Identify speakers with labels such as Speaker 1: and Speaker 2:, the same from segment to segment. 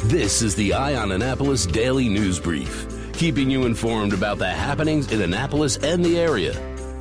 Speaker 1: This is the Eye on Annapolis Daily News Brief, keeping you informed about the happenings in Annapolis and the area.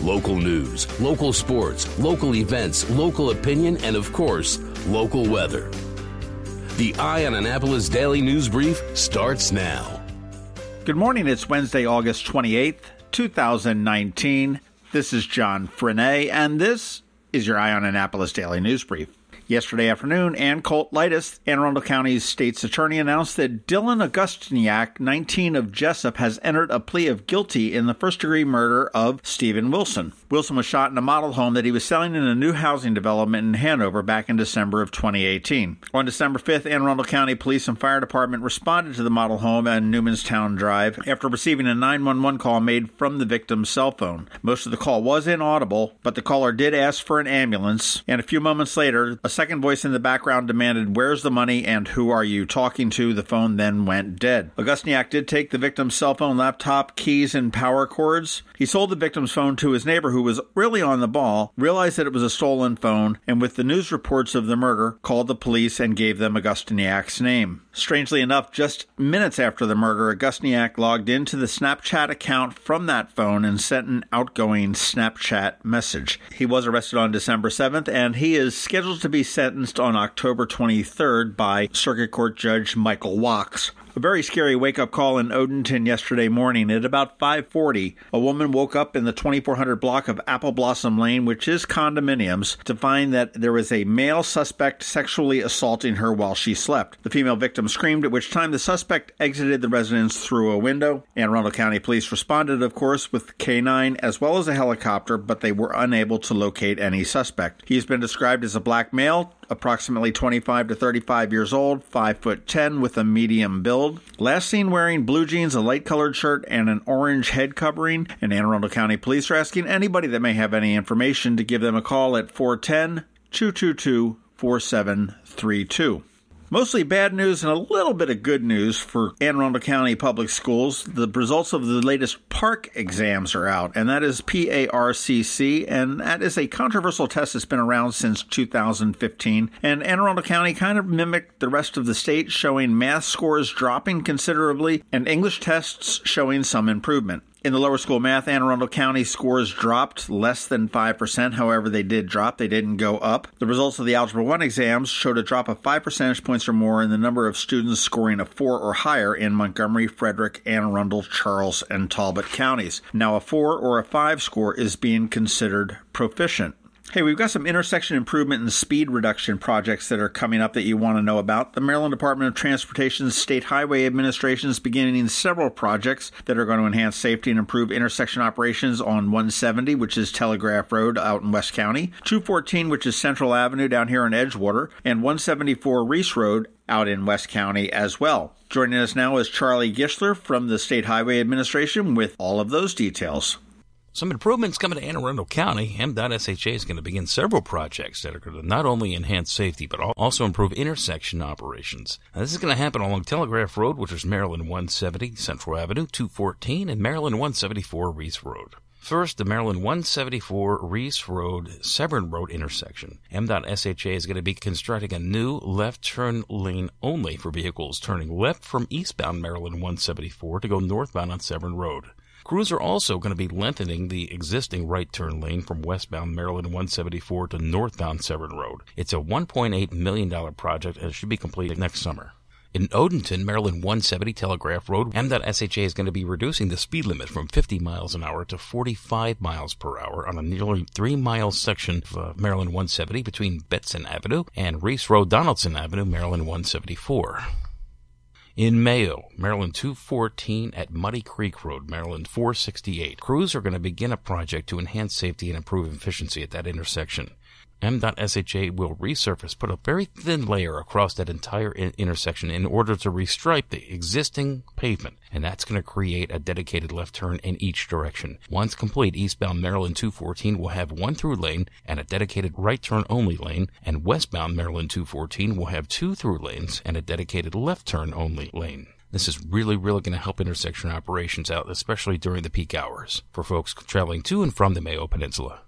Speaker 1: Local news, local sports, local events, local opinion, and of course, local weather. The Eye on Annapolis Daily News Brief starts now.
Speaker 2: Good morning. It's Wednesday, August 28th, 2019. This is John Frenaye, and this is your Eye on Annapolis Daily News Brief. Yesterday afternoon, Ann Colt-Litis, Anne Arundel County's state's attorney, announced that Dylan Augustiniak, 19 of Jessup, has entered a plea of guilty in the first-degree murder of Stephen Wilson. Wilson was shot in a model home that he was selling in a new housing development in Hanover back in December of 2018. On December 5th, Anne Arundel County Police and Fire Department responded to the model home on Newmanstown Drive after receiving a 911 call made from the victim's cell phone. Most of the call was inaudible, but the caller did ask for an ambulance, and a few moments later, a second voice in the background demanded, "Where's the money and who are you talking to?" The phone then went dead. Augustiniak did take the victim's cell phone, laptop, keys, and power cords. He sold the victim's phone to his neighbor, who was really on the ball, realized that it was a stolen phone, and with the news reports of the murder, called the police and gave them Augustiniak's name. Strangely enough, just minutes after the murder, Augustiniak logged into the Snapchat account from that phone and sent an outgoing Snapchat message. He was arrested on December 7th, and he is scheduled to be sentenced on October 23rd by Circuit Court Judge Michael Wachs. A very scary wake-up call in Odenton yesterday morning. At about 5:40, a woman woke up in the 2400 block of Apple Blossom Lane, which is condominiums, to find that there was a male suspect sexually assaulting her while she slept. The female victim screamed, at which time the suspect exited the residence through a window. Anne Arundel County Police responded, of course, with K-9 as well as a helicopter, but they were unable to locate any suspect. He has been described as a black male, approximately 25 to 35 years old, 5'10", with a medium build. Last seen wearing blue jeans, a light-colored shirt, and an orange head covering. And Anne Arundel County Police are asking anybody that may have any information to give them a call at 410-222-4732. Mostly bad news and a little bit of good news for Anne Arundel County Public Schools. The results of the latest PARCC exams are out, and that is PARCC, and that is a controversial test that's been around since 2015. And Anne Arundel County kind of mimicked the rest of the state, showing math scores dropping considerably and English tests showing some improvement. In the lower school math, Anne Arundel County scores dropped less than 5%. However, they did drop. They didn't go up. The results of the Algebra 1 exams showed a drop of 5 percentage points or more in the number of students scoring a 4 or higher in Montgomery, Frederick, Anne Arundel, Charles, and Talbot counties. Now, a 4 or a 5 score is being considered proficient. Hey, we've got some intersection improvement and speed reduction projects that are coming up that you want to know about. The Maryland Department of Transportation's State Highway Administration is beginning several projects that are going to enhance safety and improve intersection operations on 170, which is Telegraph Road out in West County, 214, which is Central Avenue down here in Edgewater, and 174 Reese Road out in West County as well. Joining us now is Charlie Gishler from the State Highway Administration with all of those details.
Speaker 3: Some improvements coming to Anne Arundel County. MDOT-SHA is going to begin several projects that are going to not only enhance safety, but also improve intersection operations. Now, this is going to happen along Telegraph Road, which is Maryland 170, Central Avenue, 214, and Maryland 174, Reese Road. First, the Maryland 174 Reese Road, Severn Road intersection. MDOT-SHA is going to be constructing a new left turn lane only for vehicles turning left from eastbound Maryland 174 to go northbound on Severn Road. Crews are also going to be lengthening the existing right turn lane from westbound Maryland 174 to northbound Severn Road. It's a $1.8 million project and it should be completed next summer. In Odenton, Maryland 170 Telegraph Road, MDOT-SHA is going to be reducing the speed limit from 50 miles an hour to 45 miles per hour on a nearly 3-mile section of Maryland 170 between Betson Avenue and Reese Road, Donaldson Avenue, Maryland 174. In Mayo, Maryland 214 at Muddy Creek Road, Maryland 468. Crews are going to begin a project to enhance safety and improve efficiency at that intersection. MDOT-SHA will resurface, put a very thin layer across that entire intersection in order to restripe the existing pavement, and that's going to create a dedicated left turn in each direction. Once complete, eastbound Maryland 214 will have one through lane and a dedicated right turn only lane, and westbound Maryland 214 will have 2 through lanes and a dedicated left turn only lane. This is really going to help intersection operations out, especially during the peak hours for folks traveling to and from the Mayo Peninsula.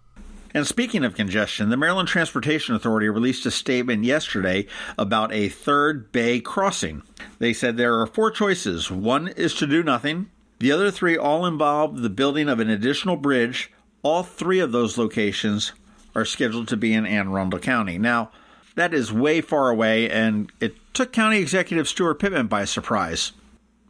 Speaker 2: And speaking of congestion, the Maryland Transportation Authority released a statement yesterday about a third bay crossing. They said there are 4 choices. One is to do nothing. The other 3 all involve the building of an additional bridge. All 3 of those locations are scheduled to be in Anne Arundel County. Now, that is way far away, and it took County Executive Stuart Pittman by surprise.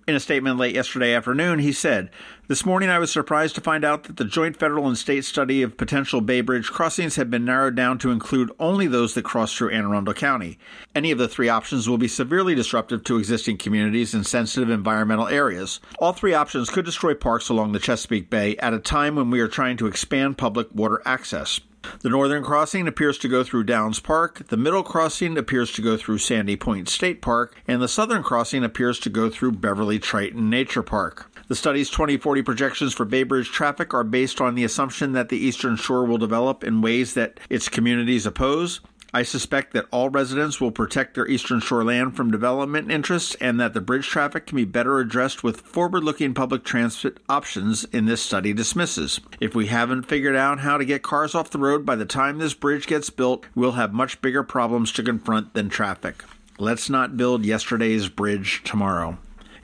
Speaker 2: In a statement late yesterday afternoon, he said, "This morning I was surprised to find out that the joint federal and state study of potential Bay Bridge crossings had been narrowed down to include only those that cross through Anne Arundel County. Any of the 3 options will be severely disruptive to existing communities and sensitive environmental areas. All 3 options could destroy parks along the Chesapeake Bay at a time when we are trying to expand public water access. The northern crossing appears to go through Downs Park, the middle crossing appears to go through Sandy Point State Park, and the southern crossing appears to go through Beverly Triton Nature Park. The study's 2040 projections for Bay Bridge traffic are based on the assumption that the Eastern Shore will develop in ways that its communities oppose. I suspect that all residents will protect their Eastern Shore land from development interests and that the bridge traffic can be better addressed with forward-looking public transit options in this study dismisses. If we haven't figured out how to get cars off the road by the time this bridge gets built, we'll have much bigger problems to confront than traffic. Let's not build yesterday's bridge tomorrow."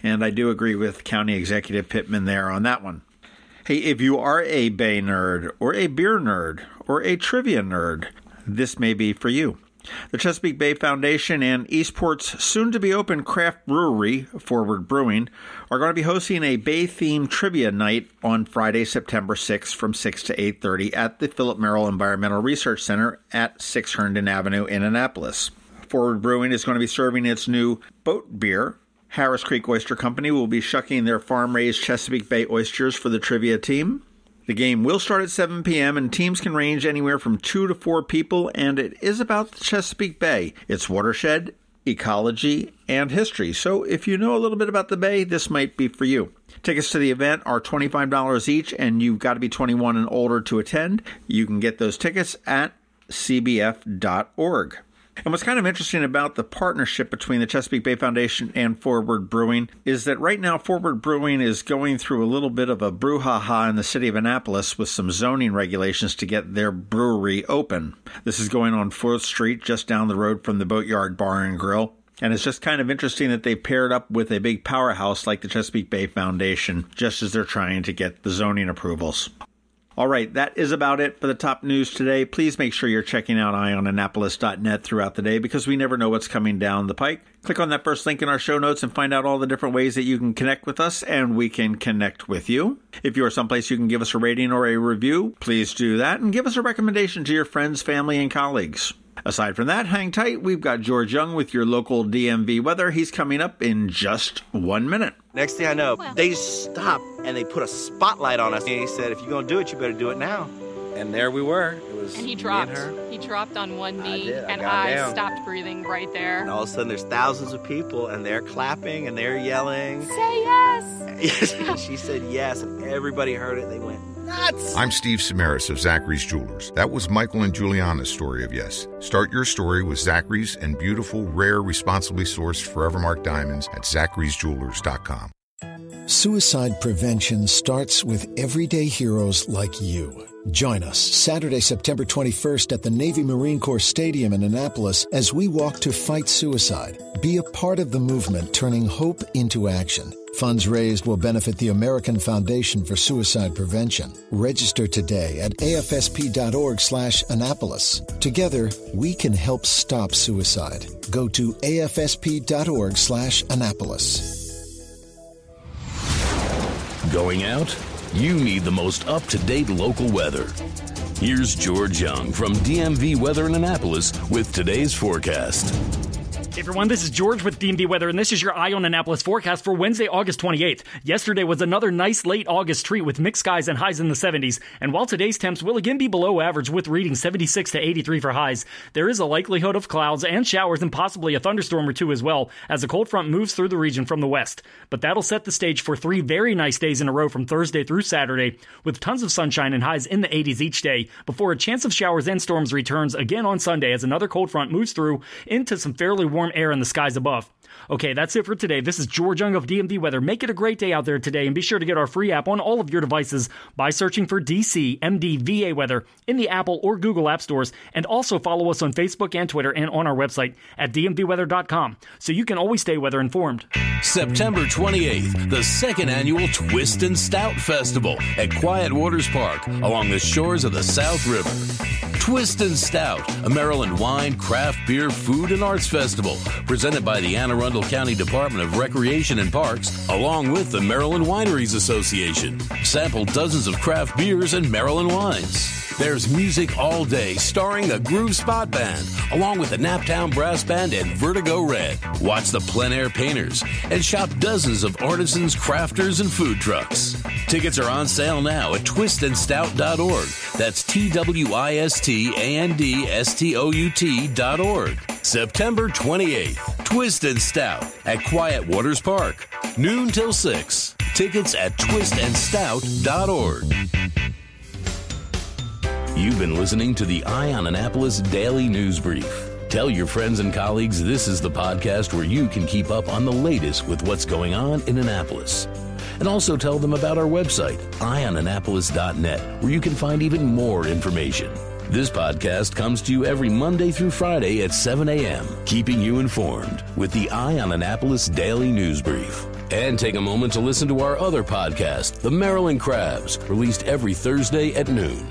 Speaker 2: And I do agree with County Executive Pittman there on that one. Hey, if you are a Bay nerd or a beer nerd or a trivia nerd, this may be for you. The Chesapeake Bay Foundation and Eastport's soon-to-be-open craft brewery, Forward Brewing, are going to be hosting a Bay-themed trivia night on Friday, September 6th from 6 to 8:30 at the Philip Merrill Environmental Research Center at 6 Herndon Avenue in Annapolis. Forward Brewing is going to be serving its new boat beer. Harris Creek Oyster Company will be shucking their farm-raised Chesapeake Bay oysters for the trivia team. The game will start at 7 p.m., and teams can range anywhere from 2 to 4 people, and it is about the Chesapeake Bay, its watershed, ecology, and history. So if you know a little bit about the Bay, this might be for you. Tickets to the event are $25 each, and you've got to be 21 and older to attend. You can get those tickets at cbf.org. And what's kind of interesting about the partnership between the Chesapeake Bay Foundation and Forward Brewing is that right now Forward Brewing is going through a little bit of a brouhaha in the city of Annapolis with some zoning regulations to get their brewery open. This is going on 4th Street, just down the road from the Boatyard Bar and Grill. And it's just kind of interesting that they paired up with a big powerhouse like the Chesapeake Bay Foundation, just as they're trying to get the zoning approvals. All right, that is about it for the top news today. Please make sure you're checking out eyeonannapolis.net throughout the day because we never know what's coming down the pike. Click on that first link in our show notes and find out all the different ways that you can connect with us and we can connect with you. If you are someplace you can give us a rating or a review, please do that and give us a recommendation to your friends, family, and colleagues. Aside from that, hang tight. We've got George Young with your local DMV weather. He's coming up in just 1 minute.
Speaker 4: Next thing I know, they stopped and they put a spotlight on us. And he said, if you're going to do it, you better do it now. And there we were. It was
Speaker 5: and he dropped.
Speaker 4: Me and her.
Speaker 5: He dropped on one knee,
Speaker 4: and
Speaker 5: I stopped breathing right there.
Speaker 4: And all of a sudden, there's thousands of people, and they're clapping and they're yelling.
Speaker 5: Say yes!
Speaker 4: She said yes, and everybody heard it. They went nuts.
Speaker 6: I'm Steve Samaras of Zachary's Jewelers. That was Michael and Juliana's story of yes. Start your story with Zachary's and beautiful, rare, responsibly sourced Forevermark diamonds at Zachary'sJewelers.com.
Speaker 7: Suicide prevention starts with everyday heroes like you. Join us Saturday, September 21st at the Navy Marine Corps Stadium in Annapolis as we walk to fight suicide. Be a part of the movement turning hope into action. Funds raised will benefit the American Foundation for Suicide Prevention. Register today at afsp.org/Annapolis. Together, we can help stop suicide. Go to afsp.org/Annapolis.
Speaker 1: Going out? You need the most up-to-date local weather. Here's George Young from DMV Weather in Annapolis with today's forecast.
Speaker 8: Hey everyone, this is George with DMV Weather, and this is your Eye on Annapolis forecast for Wednesday, August 28th. Yesterday was another nice late August treat with mixed skies and highs in the 70s, and while today's temps will again be below average with readings 76 to 83 for highs, there is a likelihood of clouds and showers and possibly a thunderstorm or two as well as a cold front moves through the region from the west. But that'll set the stage for 3 very nice days in a row from Thursday through Saturday with tons of sunshine and highs in the 80s each day before a chance of showers and storms returns again on Sunday as another cold front moves through into some fairly warm warm air in the skies above. Okay, that's it for today. This is George Young of DMV Weather. Make it a great day out there today, and be sure to get our free app on all of your devices by searching for DC MDVA Weather in the Apple or Google App Stores, and also follow us on Facebook and Twitter and on our website at dmvweather.com, so you can always stay weather informed.
Speaker 1: September 28th, the second annual Twist and Stout Festival at Quiet Waters Park along the shores of the South River. Twist and Stout, a Maryland wine, craft beer, food, and arts festival presented by the Anne Arundel County Department of Recreation and Parks along with the Maryland Wineries Association. Sample dozens of craft beers and Maryland wines. There's music all day starring the Groove Spot Band, along with the Naptown Brass Band and Vertigo Red. Watch the Plein Air Painters and shop dozens of artisans, crafters, and food trucks. Tickets are on sale now at twistandstout.org. That's TWISTANDSTOUT.org. September 28th, Twist and Stout at Quiet Waters Park, noon till 6. Tickets at twistandstout.org. You've been listening to the Eye on Annapolis Daily News Brief. Tell your friends and colleagues this is the podcast where you can keep up on the latest with what's going on in Annapolis. And also tell them about our website, eyeonannapolis.net, where you can find even more information. This podcast comes to you every Monday through Friday at 7 a.m., keeping you informed with the Eye on Annapolis Daily News Brief. And take a moment to listen to our other podcast, The Maryland Crabs, released every Thursday at noon.